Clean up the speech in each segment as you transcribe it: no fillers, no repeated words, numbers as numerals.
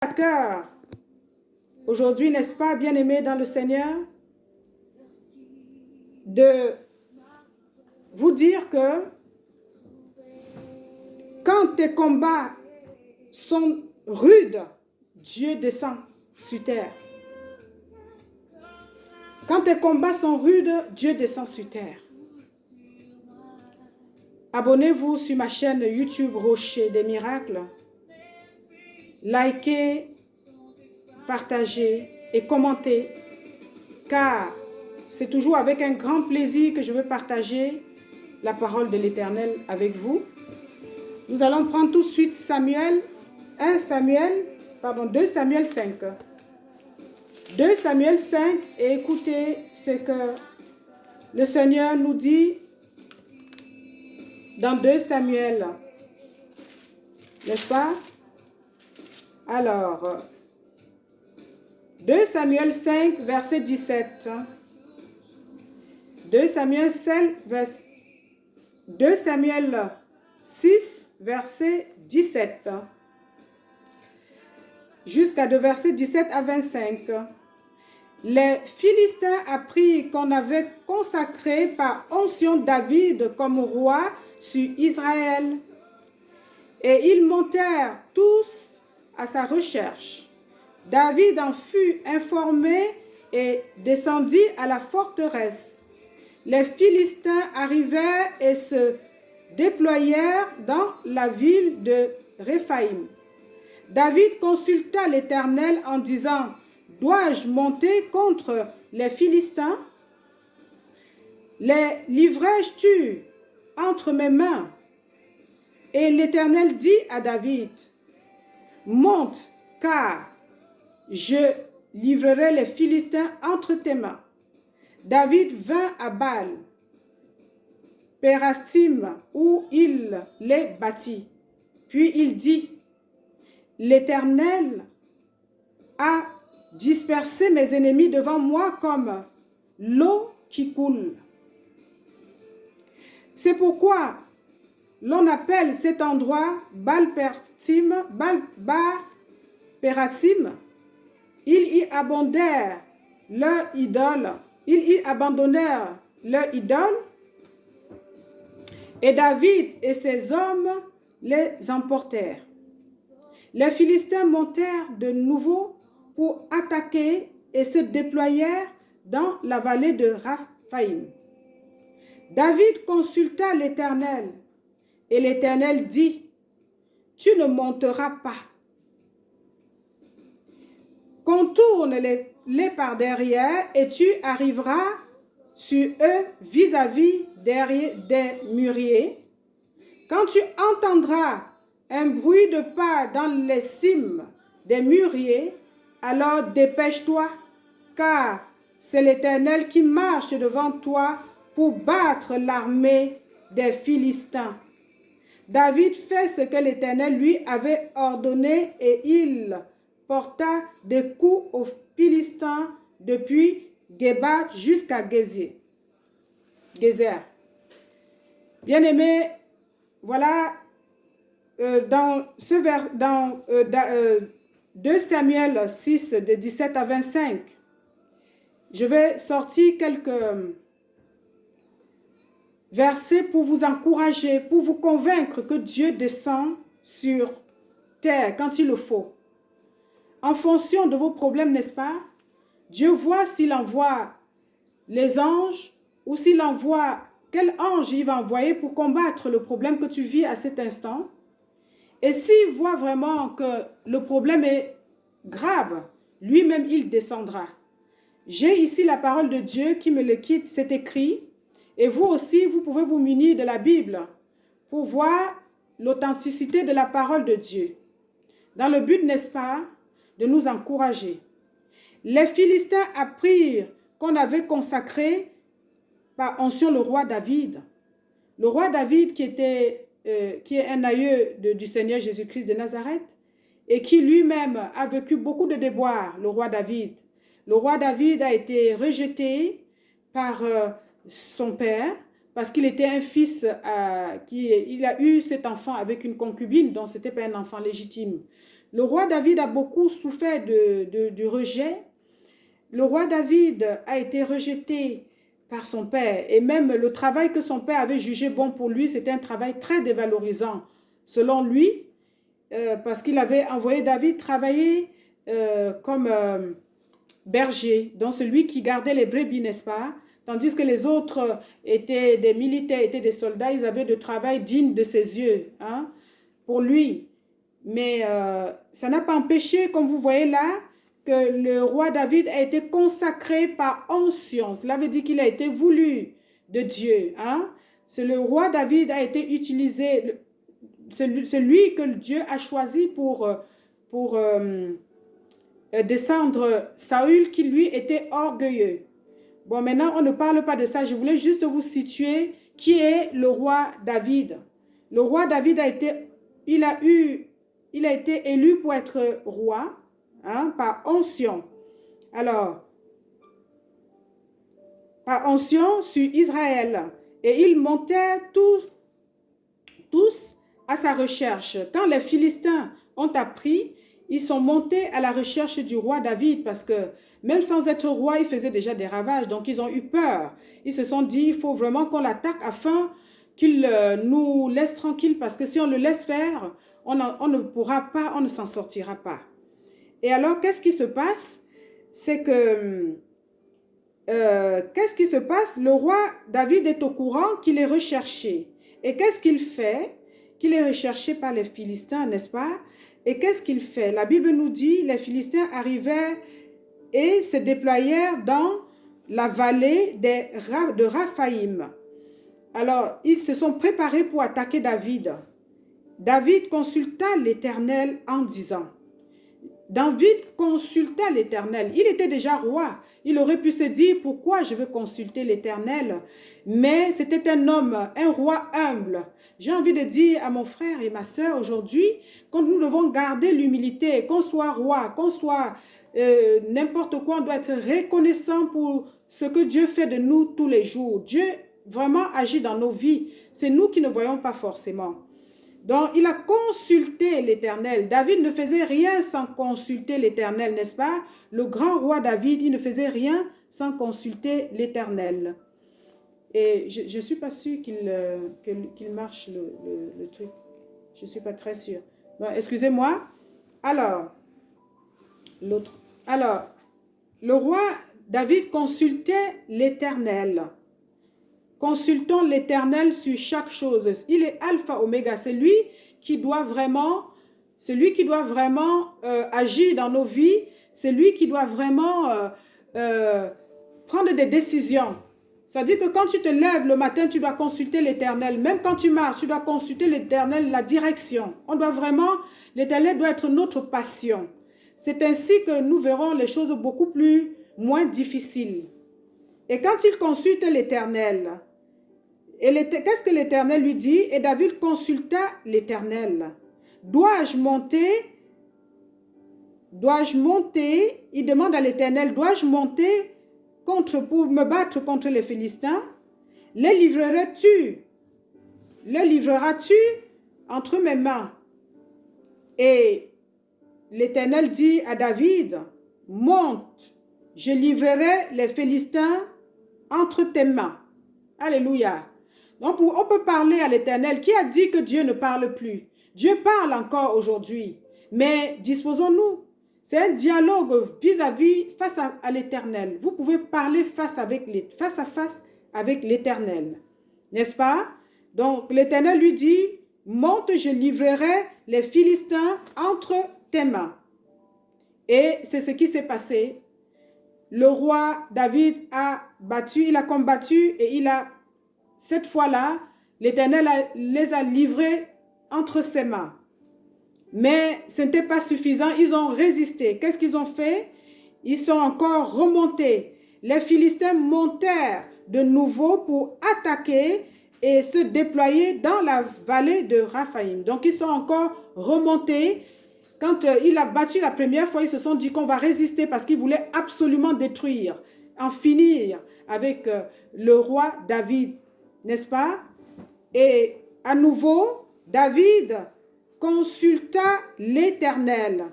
À cœur, aujourd'hui, n'est-ce pas, bien-aimés dans le Seigneur, de vous dire que quand tes combats sont rudes, Dieu descend sur terre. Quand tes combats sont rudes, Dieu descend sur terre. Abonnez-vous sur ma chaîne YouTube Rocher des Miracles. Likez, partagez et commentez, car c'est toujours avec un grand plaisir que je veux partager la parole de l'Éternel avec vous. Nous allons prendre tout de suite 2 Samuel 5. 2 Samuel 5 et écoutez ce que le Seigneur nous dit dans 2 Samuel. N'est-ce pas? Alors, 2 Samuel 5, verset 17. 2 Samuel 6, verset 17. Jusqu'à de verset 17 à 25. Les Philistins apprirent qu'on avait consacré par onction David comme roi sur Israël. Et ils montèrent tous à sa recherche. David en fut informé et descendit à la forteresse. Les Philistins arrivèrent et se déployèrent dans la ville de Réphaïm. David consulta l'Éternel en disant: dois-je monter contre les Philistins? Les livrai-je entre mes mains? Et l'Éternel dit à David: monte, car je livrerai les Philistins entre tes mains. David vint à Baal Pérastim, où il les bâtit. Puis il dit: l'Éternel a dispersé mes ennemis devant moi comme l'eau qui coule. C'est pourquoi l'on appelle cet endroit Baal-Perasim. Ils y abandonnèrent leur idole. Et David et ses hommes les emportèrent. Les Philistins montèrent de nouveau pour attaquer et se déployèrent dans la vallée de Raphaïm. David consulta l'Éternel, et l'Éternel dit: tu ne monteras pas. Contourne-les par derrière, et tu arriveras sur eux vis-à-vis des mûriers. Quand tu entendras un bruit de pas dans les cimes des mûriers, alors dépêche-toi, car c'est l'Éternel qui marche devant toi pour battre l'armée des Philistins. David fait ce que l'Éternel lui avait ordonné, et il porta des coups aux Philistins depuis Géba jusqu'à Gézer. Bien-aimés, voilà dans 2 Samuel 6 de 17 à 25, je vais sortir quelques versets pour vous encourager, pour vous convaincre que Dieu descend sur terre quand il le faut. En fonction de vos problèmes, n'est-ce pas? Dieu voit s'il envoie les anges ou s'il envoie quel ange il va envoyer pour combattre le problème que tu vis à cet instant. Et s'il voit vraiment que le problème est grave, lui-même il descendra. J'ai ici la parole de Dieu qui me le quitte, c'est écrit. Et vous aussi, vous pouvez vous munir de la Bible pour voir l'authenticité de la parole de Dieu. Dans le but, n'est-ce pas, de nous encourager. Les Philistins apprirent qu'on avait consacré par onction le roi David. Le roi David qui est un aïeux du Seigneur Jésus-Christ de Nazareth et qui lui-même a vécu beaucoup de déboires, le roi David. Le roi David a été rejeté par son père parce qu'il était un fils il a eu cet enfant avec une concubine, donc ce n'était pas un enfant légitime. Le roi David a beaucoup souffert du rejet. Le roi David a été rejeté par son père et même le travail que son père avait jugé bon pour lui, c'était un travail très dévalorisant selon lui, parce qu'il avait envoyé David travailler comme berger, donc celui qui gardait les brebis, n'est-ce pas? Tandis que les autres étaient des militaires, étaient des soldats, ils avaient de travail digne de ses yeux, hein, pour lui. Mais ça n'a pas empêché, comme vous voyez là, que le roi David a été consacré par onction. Cela veut dire qu'il a été voulu de Dieu. Hein? C'est le roi David a été utilisé, c'est lui que Dieu a choisi pour descendre Saül qui lui était orgueilleux. Bon, maintenant on ne parle pas de ça. Je voulais juste vous situer qui est le roi David. Le roi David il a été élu pour être roi, hein, par onction. Alors, par onction sur Israël. Et ils montaient tous à sa recherche. Quand les Philistins ont appris, ils sont montés à la recherche du roi David parce que même sans être roi, il faisait déjà des ravages. Donc, ils ont eu peur. Ils se sont dit, il faut vraiment qu'on l'attaque afin qu'il nous laisse tranquille parce que si on le laisse faire, on ne pourra pas, on ne s'en sortira pas. Et alors, qu'est-ce qui se passe? C'est que, qu'est-ce qui se passe? Le roi David est au courant qu'il est recherché. Et qu'est-ce qu'il fait? Qu'il est recherché par les Philistins, n'est-ce pas? Et qu'est-ce qu'il fait? La Bible nous dit, les Philistins arrivaient et se déployèrent dans la vallée de Raphaïm. Alors, ils se sont préparés pour attaquer David. David consulta l'Éternel en disant, David consulta l'Éternel. Il était déjà roi. Il aurait pu se dire, pourquoi je veux consulter l'Éternel? Mais c'était un homme, un roi humble. J'ai envie de dire à mon frère et ma sœur aujourd'hui, quand nous devons garder l'humilité, qu'on soit roi, qu'on soit n'importe quoi, on doit être reconnaissant pour ce que Dieu fait de nous tous les jours. Dieu vraiment agit dans nos vies. C'est nous qui ne voyons pas forcément. Donc, il a consulté l'Éternel. David ne faisait rien sans consulter l'Éternel, n'est-ce pas? Le grand roi David, il ne faisait rien sans consulter l'Éternel. Et je ne suis pas sûre qu'il marche le truc. Je ne suis pas très sûre. Bon, excusez-moi. Alors, l'autre. Alors, le roi David consultait l'Éternel. Consultons l'Éternel sur chaque chose. Il est alpha, oméga. C'est lui qui doit vraiment, agir dans nos vies. C'est lui qui doit vraiment prendre des décisions. C'est-à-dire que quand tu te lèves le matin, tu dois consulter l'Éternel. Même quand tu marches, tu dois consulter l'Éternel, la direction. On doit vraiment, l'Éternel doit être notre passion. C'est ainsi que nous verrons les choses beaucoup moins difficiles. Et quand il consulte l'Éternel, qu'est-ce que l'Éternel lui dit? Et David consulta l'Éternel. Dois-je monter? Il demande à l'Éternel, dois-je monter pour me battre contre les Philistins? Les livreras-tu entre mes mains? Et l'Éternel dit à David, monte, je livrerai les Philistins entre tes mains. Alléluia. Donc, on peut parler à l'Éternel. Qui a dit que Dieu ne parle plus? Dieu parle encore aujourd'hui. Mais disposons-nous. C'est un dialogue face à l'Éternel. Vous pouvez parler face à face avec l'Éternel. N'est-ce pas? Donc, l'Éternel lui dit, monte, je livrerai les Philistins entre tes mains. Et c'est ce qui s'est passé. Le roi David il a combattu et cette fois-là, l'Éternel les a livrés entre ses mains. Mais ce n'était pas suffisant, ils ont résisté. Qu'est-ce qu'ils ont fait? Ils sont encore remontés. Les Philistins montèrent de nouveau pour attaquer et se déployer dans la vallée de Raphaïm. Donc ils sont encore remontés. Quand il a battu la première fois, ils se sont dit qu'on va résister parce qu'ils voulaient absolument détruire, en finir avec le roi David, n'est-ce pas? Et à nouveau, David consulta l'Éternel.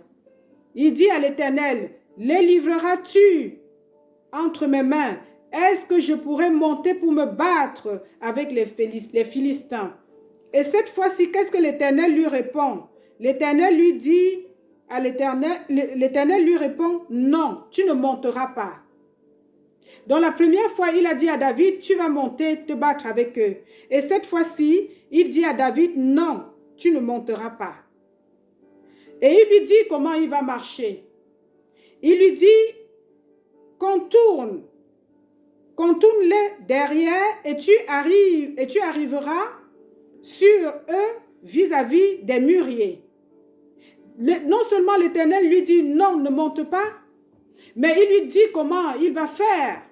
Il dit à l'Éternel, les livreras-tu entre mes mains? Est-ce que je pourrais monter pour me battre avec les Philistins? Et cette fois-ci, qu'est-ce que l'Éternel lui répond? L'Éternel lui dit à l'Éternel lui répond, non, tu ne monteras pas. Donc la première fois, il a dit à David, tu vas monter te battre avec eux. Et cette fois-ci, il dit à David, non, tu ne monteras pas. Et il lui dit comment il va marcher. Il lui dit, contourne-les derrière et tu arriveras sur eux vis-à-vis des mûriers. Non seulement l'Éternel lui dit non, ne monte pas, mais il lui dit comment il va faire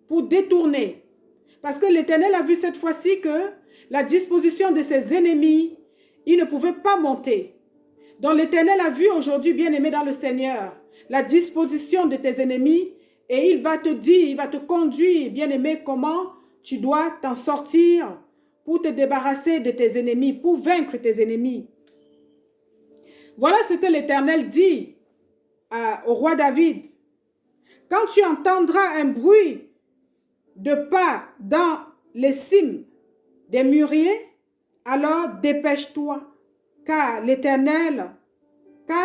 pour détourner. Parce que l'Éternel a vu cette fois-ci que la disposition de ses ennemis, il ne pouvait pas monter. Donc l'Éternel a vu aujourd'hui, bien-aimé dans le Seigneur, la disposition de tes ennemis et il va te dire, il va te conduire, bien-aimé, comment tu dois t'en sortir pour te débarrasser de tes ennemis, pour vaincre tes ennemis. Voilà ce que l'Éternel dit au roi David. Quand tu entendras un bruit de pas dans les cimes des mûriers, alors dépêche-toi, car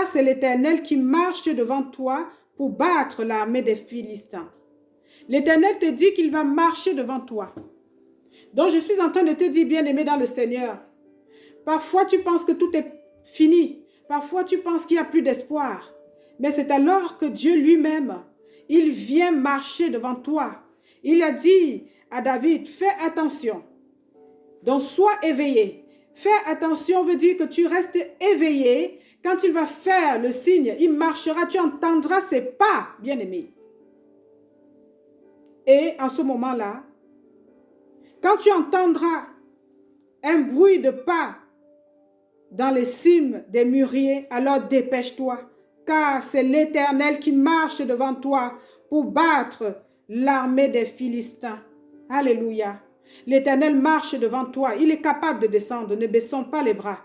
c'est l'Éternel qui marche devant toi pour battre l'armée des Philistins. L'Éternel te dit qu'il va marcher devant toi. Donc je suis en train de te dire, bien-aimé dans le Seigneur, parfois tu penses que tout est fini, parfois tu penses qu'il n'y a plus d'espoir, mais c'est alors que Dieu lui-même, il vient marcher devant toi. Il a dit à David, fais attention, donc sois éveillé. Fais attention veut dire que tu restes éveillé. Quand il va faire le signe, il marchera, tu entendras ses pas, bien-aimé. Et en ce moment-là, quand tu entendras un bruit de pas dans les cimes des mûriers, alors dépêche-toi, car c'est l'Éternel qui marche devant toi pour battre l'armée des Philistins. Alléluia. L'Éternel marche devant toi. Il est capable de descendre. Ne baissons pas les bras.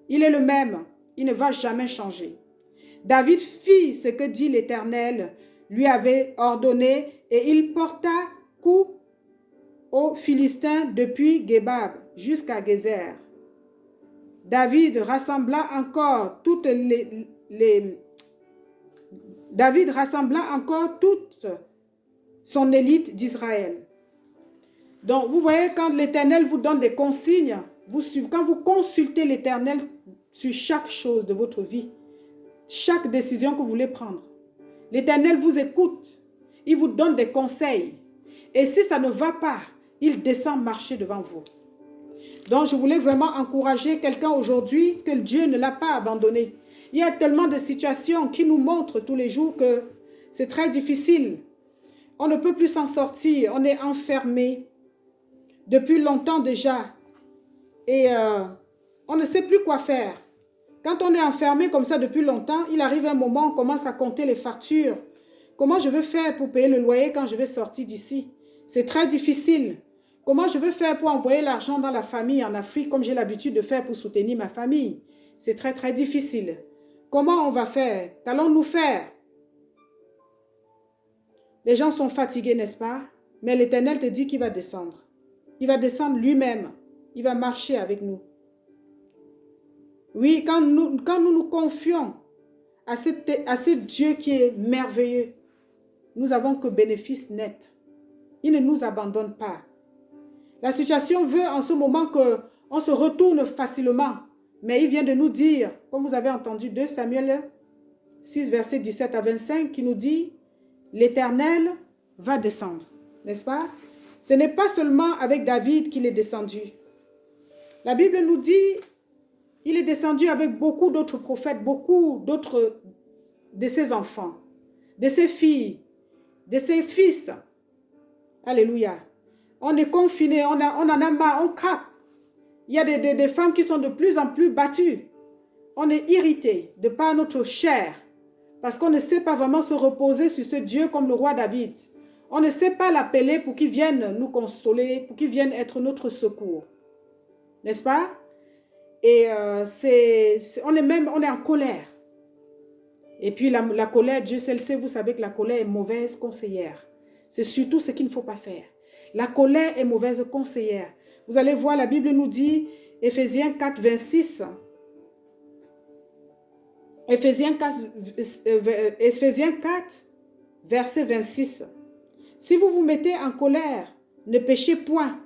Il est le même. Il ne va jamais changer. David fit ce que dit l'Éternel lui avait ordonné et il porta coup aux Philistins depuis Gebab jusqu'à Gézer. David rassembla encore toute son élite d'Israël. Donc, vous voyez, quand l'Éternel vous donne des consignes, quand vous consultez l'Éternel sur chaque chose de votre vie, chaque décision que vous voulez prendre, l'Éternel vous écoute, il vous donne des conseils. Et si ça ne va pas, il descend marcher devant vous. Donc, je voulais vraiment encourager quelqu'un aujourd'hui que Dieu ne l'a pas abandonné. Il y a tellement de situations qui nous montrent tous les jours que c'est très difficile. On ne peut plus s'en sortir, on est enfermé depuis longtemps déjà et on ne sait plus quoi faire. Quand on est enfermé comme ça depuis longtemps, il arrive un moment, on commence à compter les factures. Comment je vais faire pour payer le loyer quand je vais sortir d'ici? C'est très difficile. Comment je vais faire pour envoyer l'argent dans la famille en Afrique comme j'ai l'habitude de faire pour soutenir ma famille? C'est très très difficile. Comment on va faire? Qu'allons-nous faire? Les gens sont fatigués, n'est-ce pas? Mais l'Éternel te dit qu'il va descendre. Il va descendre lui-même. Il va marcher avec nous. Oui, quand nous nous confions à ce Dieu qui est merveilleux, nous avons que bénéfice net. Il ne nous abandonne pas. La situation veut en ce moment qu'on se retourne facilement. Mais il vient de nous dire, comme vous avez entendu 2 Samuel 6, versets 17 à 25, qui nous dit, l'Éternel va descendre. N'est-ce pas? Ce n'est pas seulement avec David qu'il est descendu. La Bible nous dit, il est descendu avec beaucoup d'autres prophètes, beaucoup d'autres de ses enfants, de ses filles, de ses fils. Alléluia. On est confiné, on en a marre, on craque. Il y a des femmes qui sont de plus en plus battues. On est irrité de par notre chair parce qu'on ne sait pas vraiment se reposer sur ce Dieu comme le roi David. On ne sait pas l'appeler pour qu'il vienne nous consoler, pour qu'il vienne être notre secours. N'est-ce pas? Et on est en colère. Et puis la colère, Dieu seul sait, vous savez que la colère est mauvaise conseillère. C'est surtout ce qu'il ne faut pas faire. La colère est mauvaise conseillère. Vous allez voir, la Bible nous dit, Éphésiens 4, 26. Éphésiens 4, verset 26. Si vous vous mettez en colère, ne péchez point.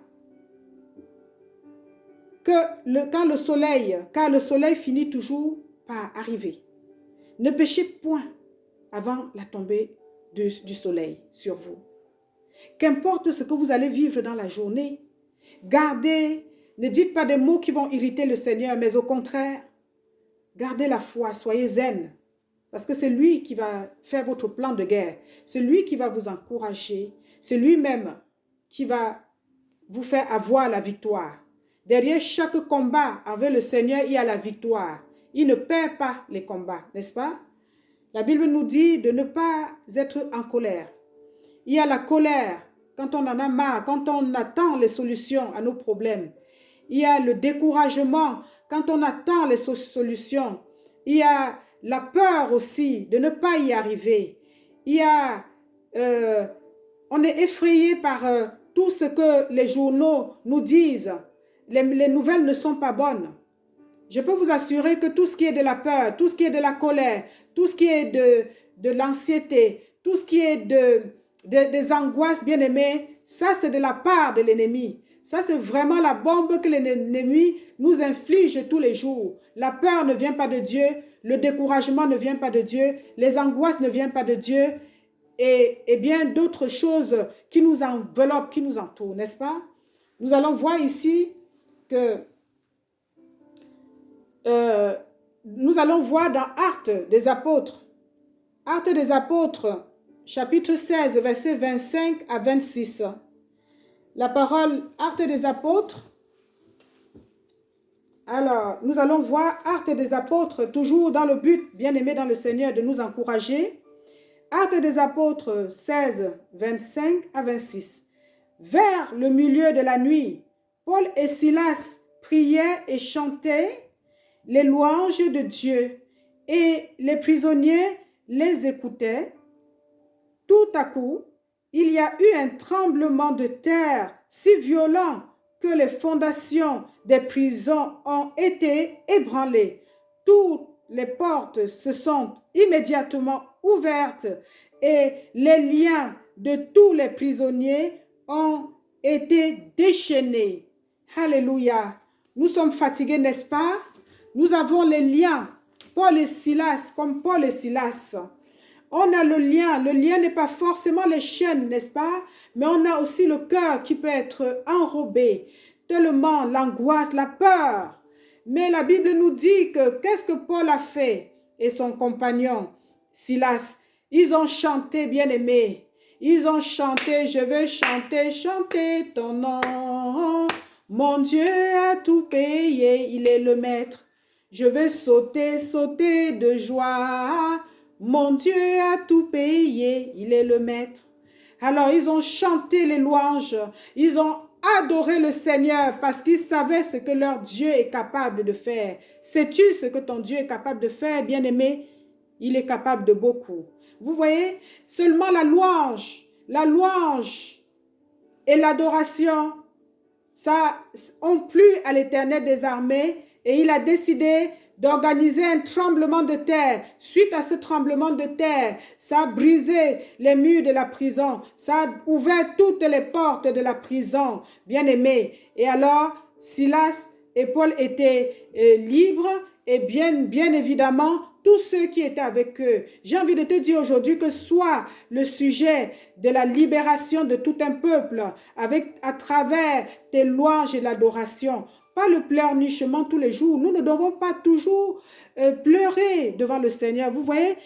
Car le soleil finit toujours par arriver. Ne péchez point avant la tombée du soleil sur vous. Qu'importe ce que vous allez vivre dans la journée, gardez, ne dites pas des mots qui vont irriter le Seigneur, mais au contraire, gardez la foi, soyez zen, parce que c'est lui qui va faire votre plan de guerre. C'est lui qui va vous encourager. C'est lui-même qui va vous faire avoir la victoire. Derrière chaque combat avec le Seigneur, il y a la victoire. Il ne perd pas les combats, n'est-ce pas? La Bible nous dit de ne pas être en colère. Il y a la colère quand on en a marre, quand on attend les solutions à nos problèmes. Il y a le découragement quand on attend les solutions. Il y a la peur aussi de ne pas y arriver. Il y a, on est effrayé par tout ce que les journaux nous disent. Les nouvelles ne sont pas bonnes. Je peux vous assurer que tout ce qui est de la peur, tout ce qui est de la colère, tout ce qui est de l'anxiété, tout ce qui est des angoisses, bien aimées, ça c'est de la part de l'ennemi. Ça c'est vraiment la bombe que l'ennemi nous inflige tous les jours. La peur ne vient pas de Dieu, le découragement ne vient pas de Dieu, les angoisses ne viennent pas de Dieu et bien d'autres choses qui nous enveloppent, qui nous entourent, n'est-ce pas? Nous allons voir ici que nous allons voir dans Actes des Apôtres, chapitre 16, versets 25 à 26. La parole Actes des Apôtres. Alors, nous allons voir Actes des Apôtres, toujours dans le but, bien aimé dans le Seigneur, de nous encourager. Actes des Apôtres 16, 25 à 26. Vers le milieu de la nuit, Paul et Silas priaient et chantaient les louanges de Dieu, et les prisonniers les écoutaient. Tout à coup, il y a eu un tremblement de terre si violent que les fondations des prisons ont été ébranlées. Toutes les portes se sont immédiatement ouvertes et les liens de tous les prisonniers ont été déchaînés. Alléluia. Nous sommes fatigués, n'est-ce pas? Nous avons les liens, Paul et Silas, comme Paul et Silas. On a le lien n'est pas forcément les chaînes, n'est-ce pas? Mais on a aussi le cœur qui peut être enrobé, tellement l'angoisse, la peur. Mais la Bible nous dit que qu'est-ce que Paul a fait et son compagnon Silas? Ils ont chanté, bien-aimés. Ils ont chanté, je veux chanter, chanter ton nom. Mon Dieu a tout payé, il est le maître. Je vais sauter, sauter de joie. Mon Dieu a tout payé, il est le maître. Alors, ils ont chanté les louanges. Ils ont adoré le Seigneur parce qu'ils savaient ce que leur Dieu est capable de faire. Sais-tu ce que ton Dieu est capable de faire, bien-aimé? Il est capable de beaucoup. Vous voyez, seulement la louange et l'adoration, ça ont plu à l'Éternel des armées et il a décidé d'organiser un tremblement de terre. Suite à ce tremblement de terre, ça a brisé les murs de la prison, ça a ouvert toutes les portes de la prison, bien aimé. Et alors, Silas et Paul étaient libres et bien évidemment, tous ceux qui étaient avec eux. J'ai envie de te dire aujourd'hui que soit le sujet de la libération de tout un peuple à travers tes louanges et l'adoration, pas le pleurnichement tous les jours. Nous ne devons pas toujours pleurer devant le Seigneur. Vous voyez,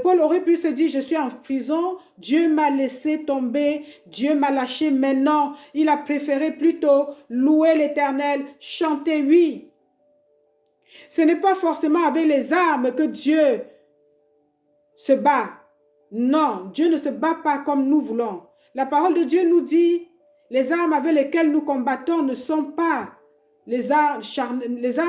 Paul aurait pu se dire, je suis en prison, Dieu m'a laissé tomber, Dieu m'a lâché maintenant. Il a préféré plutôt louer l'Éternel, chanter, oui. Ce n'est pas forcément avec les armes que Dieu se bat. Non, Dieu ne se bat pas comme nous voulons. La parole de Dieu nous dit, les armes avec lesquelles nous combattons ne sont pas les armes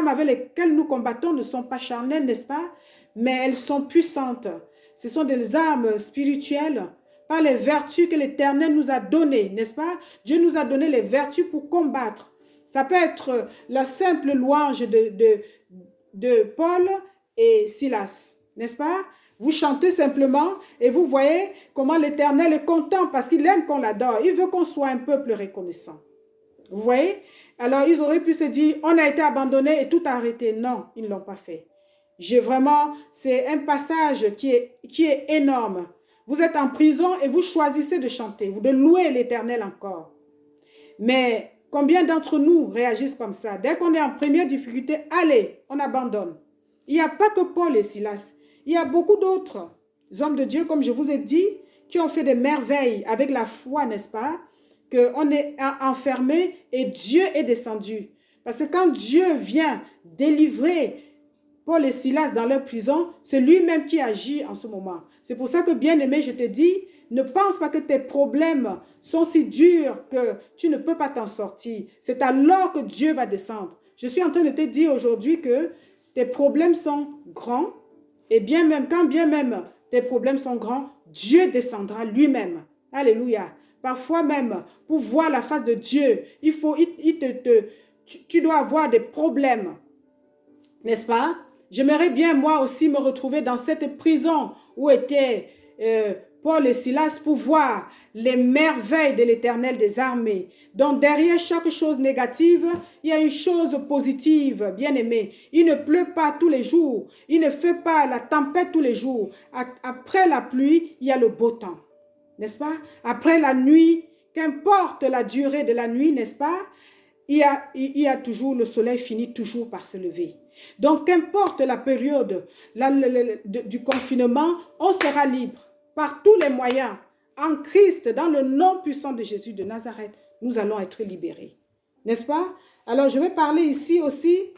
avec lesquelles nous combattons ne sont pas charnelles, n'est-ce pas? Mais elles sont puissantes. Ce sont des armes spirituelles par les vertus que l'Éternel nous a données, n'est-ce pas? Dieu nous a donné les vertus pour combattre. Ça peut être la simple louange de Paul et Silas, n'est-ce pas? Vous chantez simplement et vous voyez comment l'Éternel est content parce qu'il aime qu'on l'adore. Il veut qu'on soit un peuple reconnaissant. Vous voyez? Alors, ils auraient pu se dire, on a été abandonné et tout arrêté. Non, ils ne l'ont pas fait. C'est un passage qui est énorme. Vous êtes en prison et vous choisissez de chanter, de louer l'Éternel encore. Mais combien d'entre nous réagissent comme ça? Dès qu'on est en première difficulté, allez, on abandonne. Il n'y a pas que Paul et Silas. Il y a beaucoup d'autres hommes de Dieu, comme je vous ai dit, qui ont fait des merveilles avec la foi, n'est-ce pas? Qu'on est enfermé et Dieu est descendu. Parce que quand Dieu vient délivrer Paul et Silas dans leur prison, c'est lui-même qui agit en ce moment. C'est pour ça que, bien-aimé, je te dis, ne pense pas que tes problèmes sont si durs que tu ne peux pas t'en sortir. C'est alors que Dieu va descendre. Je suis en train de te dire aujourd'hui que tes problèmes sont grands et quand bien même tes problèmes sont grands, Dieu descendra lui-même. Alléluia. Parfois même, pour voir la face de Dieu, tu dois avoir des problèmes. N'est-ce pas? J'aimerais bien, moi aussi, me retrouver dans cette prison où étaient Paul et Silas pour voir les merveilles de l'Éternel des armées. Donc, derrière chaque chose négative, il y a une chose positive, bien-aimé. Il ne pleut pas tous les jours. Il ne fait pas la tempête tous les jours. Après la pluie, il y a le beau temps. N'est-ce pas? Après la nuit, qu'importe la durée de la nuit, n'est-ce pas? Il y a toujours, le soleil finit toujours par se lever. Donc, qu'importe la période du confinement, on sera libre par tous les moyens. En Christ, dans le nom puissant de Jésus de Nazareth, nous allons être libérés. N'est-ce pas? Alors, je vais parler ici aussi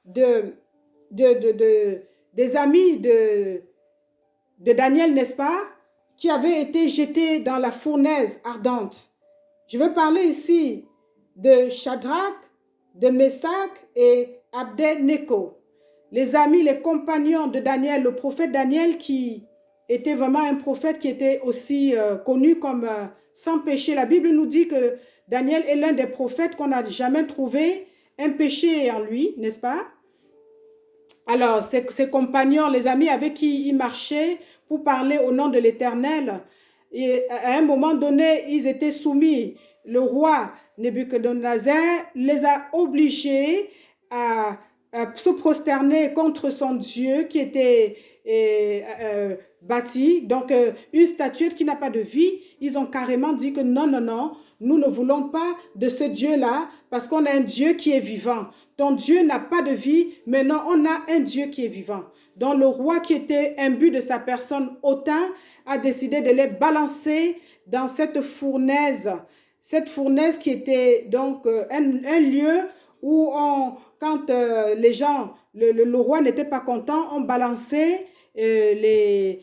des amis de Daniel, n'est-ce pas? Qui avaient été jetés dans la fournaise ardente. Je vais parler ici de Shadrach, de Meshach et Abednego. Les amis, les compagnons de Daniel, le prophète Daniel qui était vraiment un prophète qui était aussi connu comme sans péché. La Bible nous dit que Daniel est l'un des prophètes qu'on n'a jamais trouvé un péché en lui, n'est-ce pas? Alors, ses compagnons, les amis avec qui il marchait pour parler au nom de l'Éternel, et à un moment donné, ils étaient soumis. Le roi Nebuchadnezzar les a obligés à se prosterner contre son Dieu qui était bâti, donc une statuette qui n'a pas de vie. Ils ont carrément dit que non, non, non, nous ne voulons pas de ce Dieu-là parce qu'on a un Dieu qui est vivant. Ton Dieu n'a pas de vie, mais non, on a un Dieu qui est vivant. Donc le roi qui était imbu de sa personne hautain a décidé de les balancer dans cette fournaise qui était donc un lieu où quand les gens, le roi n'était pas content, on balançait les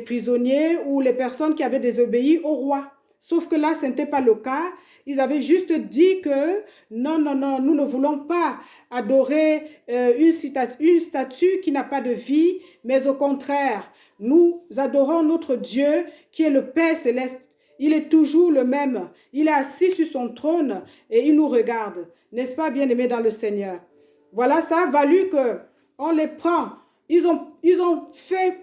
prisonniers ou les personnes qui avaient désobéi au roi. Sauf que là, ce n'était pas le cas. Ils avaient juste dit que non, non, non, nous ne voulons pas adorer une statue qui n'a pas de vie, mais au contraire, nous adorons notre Dieu qui est le Père céleste. Il est toujours le même. Il est assis sur son trône et il nous regarde. N'est-ce pas, bien-aimés dans le Seigneur? Voilà, ça a valu qu'on les prend. Ils ont fait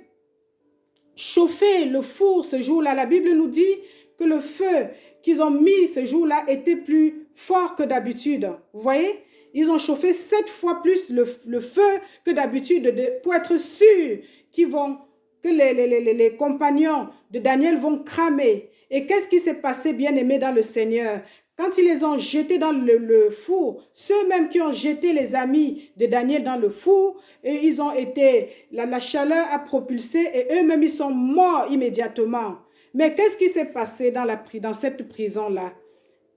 chauffer le four ce jour-là. La Bible nous dit que le feu qu'ils ont mis ce jour-là était plus fort que d'habitude. Vous voyez? Ils ont chauffé 7 fois plus le feu que d'habitude pour être sûrs que les compagnons de Daniel vont cramer. Et qu'est-ce qui s'est passé, bien-aimés dans le Seigneur? Quand ils les ont jetés dans le four, ceux-mêmes qui ont jeté les amis de Daniel dans le four, et ils ont été, la chaleur a propulsé et eux-mêmes ils sont morts immédiatement. Mais qu'est-ce qui s'est passé dans cette prison-là?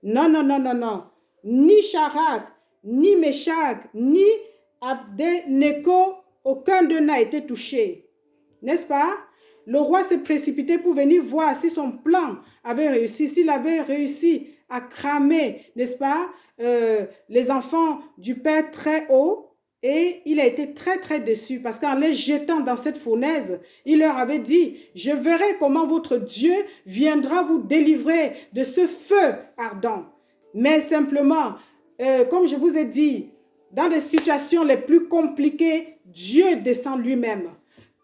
Non, non, non, non, non. Ni Shadrach, ni Meshach, ni Abednego, aucun d'eux n'a été touché. N'est-ce pas? Le roi s'est précipité pour venir voir si son plan avait réussi, s'il avait réussi à cramer, n'est-ce pas, les enfants du Père très haut. Et il a été très, très déçu parce qu'en les jetant dans cette fournaise, il leur avait dit, je verrai comment votre Dieu viendra vous délivrer de ce feu ardent. Mais simplement, comme je vous ai dit, dans des situations les plus compliquées, Dieu descend lui-même.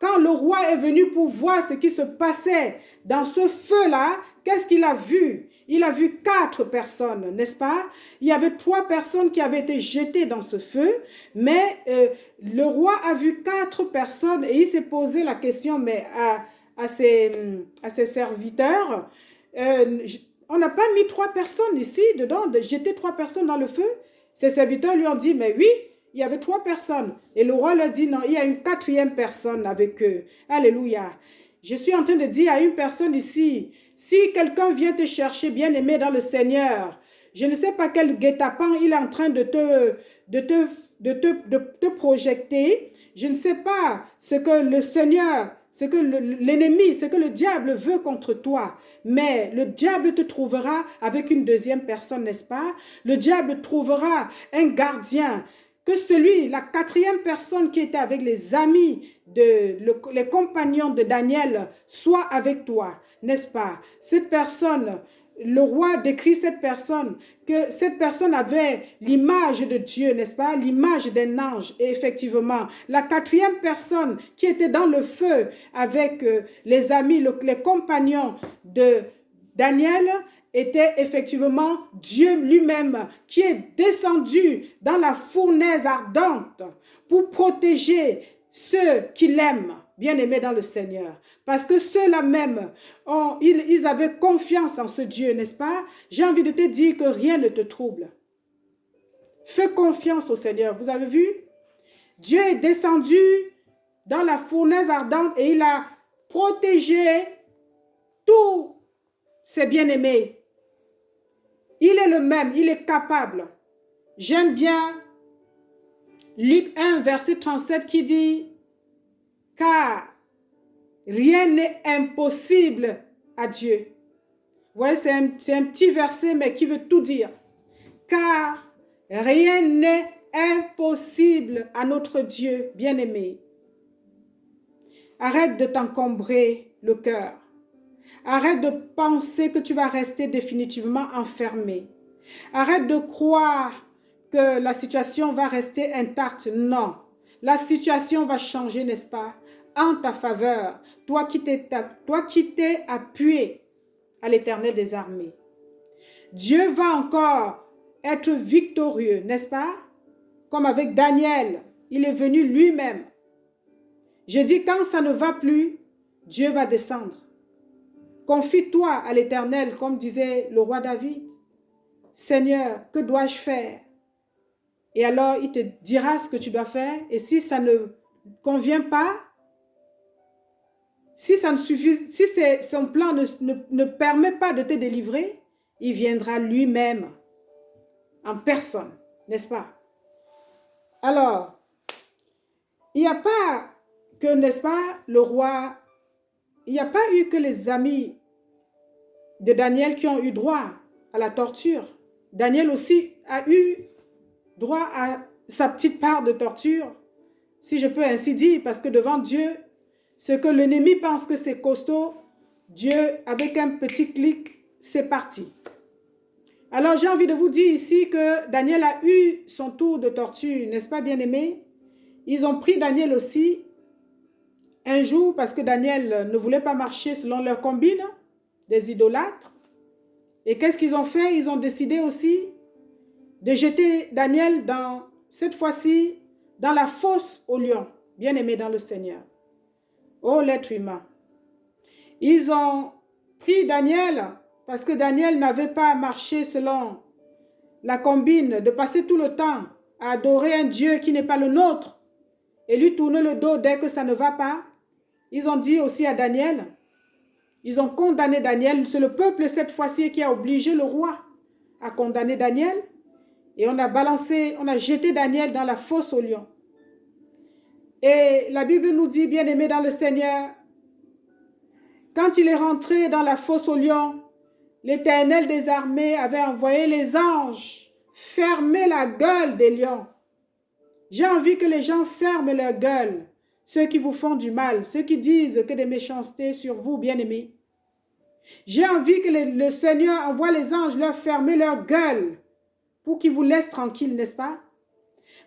Quand le roi est venu pour voir ce qui se passait dans ce feu-là, qu'est-ce qu'il a vu? Il a vu 4 personnes, n'est-ce pas? Il y avait 3 personnes qui avaient été jetées dans ce feu, mais le roi a vu 4 personnes et il s'est posé la question mais à ses serviteurs, on n'a pas mis 3 personnes ici dedans, de jeter 3 personnes dans le feu? Ses serviteurs lui ont dit, mais oui, il y avait 3 personnes. Et le roi leur dit, non, il y a une 4e personne avec eux. Alléluia. Je suis en train de dire à une personne ici, si quelqu'un vient te chercher, bien-aimé dans le Seigneur, je ne sais pas quel guet-apens il est en train de te projeter. Je ne sais pas ce que le Seigneur, ce que l'ennemi, ce que le diable veut contre toi. Mais le diable te trouvera avec une 2e personne, n'est-ce pas? Le diable trouvera un gardien. Que celui, la 4e personne qui était avec les amis, les compagnons de Daniel, soit avec toi, n'est-ce pas? Cette personne, le roi décrit cette personne, que cette personne avait l'image de Dieu, n'est-ce pas? L'image d'un ange. Et effectivement, la 4e personne qui était dans le feu avec les amis, les compagnons de Daniel, était effectivement Dieu lui-même qui est descendu dans la fournaise ardente pour protéger ceux qui l'aiment, bien-aimés dans le Seigneur. Parce que ceux-là même, ils avaient confiance en ce Dieu, n'est-ce pas? J'ai envie de te dire que rien ne te trouble. Fais confiance au Seigneur. Vous avez vu? Dieu est descendu dans la fournaise ardente et il a protégé tous ses bien-aimés. Il est le même, il est capable. J'aime bien Luc 1, verset 37 qui dit, car rien n'est impossible à Dieu. Vous voyez, c'est un petit verset, mais qui veut tout dire. Car rien n'est impossible à notre Dieu bien-aimé. Arrête de t'encombrer le cœur. Arrête de penser que tu vas rester définitivement enfermé. Arrête de croire que la situation va rester intacte. Non, la situation va changer, n'est-ce pas? En ta faveur, toi qui t'es appuyé à l'Éternel des armées. Dieu va encore être victorieux, n'est-ce pas? Comme avec Daniel, il est venu lui-même. Je dis, quand ça ne va plus, Dieu va descendre. Confie-toi à l'Éternel, comme disait le roi David. Seigneur, que dois-je faire? Et alors, il te dira ce que tu dois faire. Et si ça ne convient pas, si ça ne suffit, si son plan ne permet pas de te délivrer, il viendra lui-même en personne, n'est-ce pas? Alors, il n'y a pas que, n'est-ce pas, le roi, il n'y a pas eu que les amis de Daniel qui ont eu droit à la torture. Daniel aussi a eu droit à sa petite part de torture, si je peux ainsi dire, parce que devant Dieu, ce que l'ennemi pense que c'est costaud, Dieu, avec un petit clic, c'est parti. Alors, j'ai envie de vous dire ici que Daniel a eu son tour de torture, n'est-ce pas, bien-aimé? Ils ont pris Daniel aussi un jour parce que Daniel ne voulait pas marcher selon leur combine, des idolâtres. Et qu'est-ce qu'ils ont fait? Ils ont décidé aussi de jeter Daniel cette fois-ci, dans la fosse aux lions, bien-aimé dans le Seigneur. Oh, l'être humain. Ils ont pris Daniel parce que Daniel n'avait pas marché selon la combine de passer tout le temps à adorer un Dieu qui n'est pas le nôtre et lui tourner le dos dès que ça ne va pas. Ils ont dit aussi à Daniel, ils ont condamné Daniel. C'est le peuple cette fois-ci qui a obligé le roi à condamner Daniel. Et on a jeté Daniel dans la fosse aux lions. Et la Bible nous dit, bien-aimé dans le Seigneur, quand il est rentré dans la fosse aux lions, l'Éternel des armées avait envoyé les anges fermer la gueule des lions. J'ai envie que les gens ferment leur gueule, ceux qui vous font du mal, ceux qui disent que des méchancetés sur vous, bien-aimés. J'ai envie que le Seigneur envoie les anges leur fermer leur gueule pour qu'ils vous laissent tranquille, n'est-ce pas?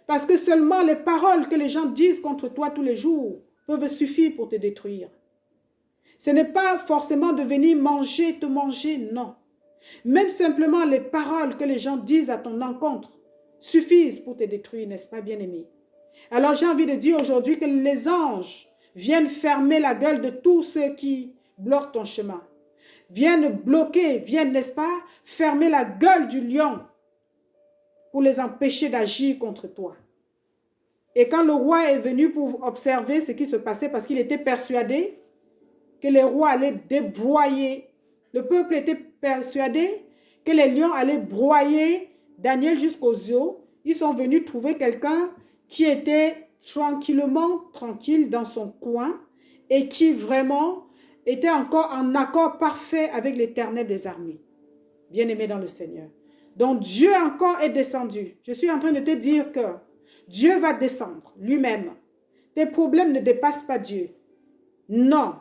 Parce que seulement les paroles que les gens disent contre toi tous les jours peuvent suffire pour te détruire. Ce n'est pas forcément de venir te manger, non. Même simplement les paroles que les gens disent à ton encontre suffisent pour te détruire, n'est-ce pas, bien-aimé? Alors j'ai envie de dire aujourd'hui que les anges viennent fermer la gueule de tous ceux qui bloquent ton chemin. Viennent bloquer, viennent, n'est-ce pas, fermer la gueule du lion pour les empêcher d'agir contre toi. Et quand le roi est venu pour observer ce qui se passait, parce qu'il était persuadé que les rois allaient débroyer, le peuple était persuadé que les lions allaient broyer Daniel jusqu'aux os, ils sont venus trouver quelqu'un qui était tranquille dans son coin et qui vraiment était encore en accord parfait avec l'Éternel des armées. Bien-aimé dans le Seigneur. Donc Dieu encore est descendu. Je suis en train de te dire que Dieu va descendre lui-même. Tes problèmes ne dépassent pas Dieu. Non.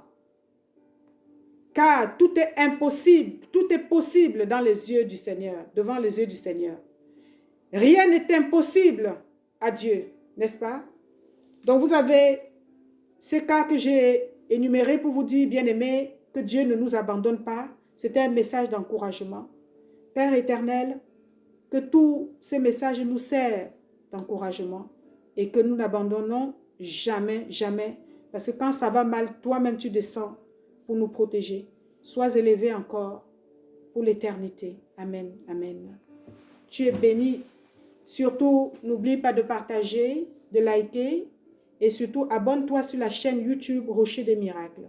Car tout est impossible, tout est possible dans les yeux du Seigneur, devant les yeux du Seigneur. Rien n'est impossible à Dieu, n'est-ce pas? Donc vous avez ces cas que j'ai énumérés pour vous dire, bien-aimés, que Dieu ne nous abandonne pas. C'était un message d'encouragement. Père éternel, que tous ces messages nous servent d'encouragement et que nous n'abandonnons jamais, jamais. Parce que quand ça va mal, toi-même tu descends pour nous protéger. Sois élevé encore pour l'éternité. Amen, amen. Tu es béni. Surtout, n'oublie pas de partager, de liker et surtout abonne-toi sur la chaîne YouTube Rocher des Miracles.